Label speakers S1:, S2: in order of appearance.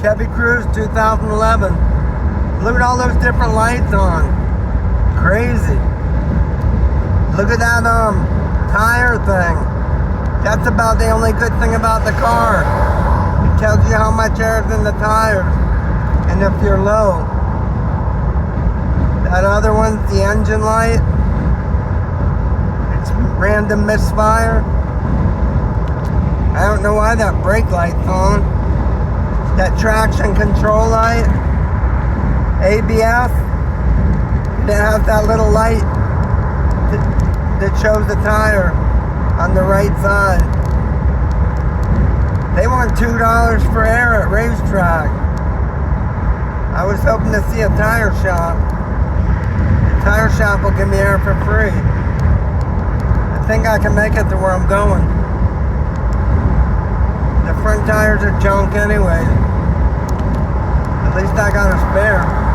S1: Chevy Cruze 2011. Look at all those different lights on. Crazy. Look at that tire thing. That's about the only good thing about the car. It tells you how much air is in the tires and if you're low. That other one's the engine light. It's random misfire. I don't know why that brake light's on. That traction control light. ABS. It has that little light that shows the tire on the right side. They want $2 for air at racetrack. I was hoping to see a tire shop. The tire shop will give me air for free. I think I can make it to where I'm going. The front tires are junk anyway. At least I got a spare.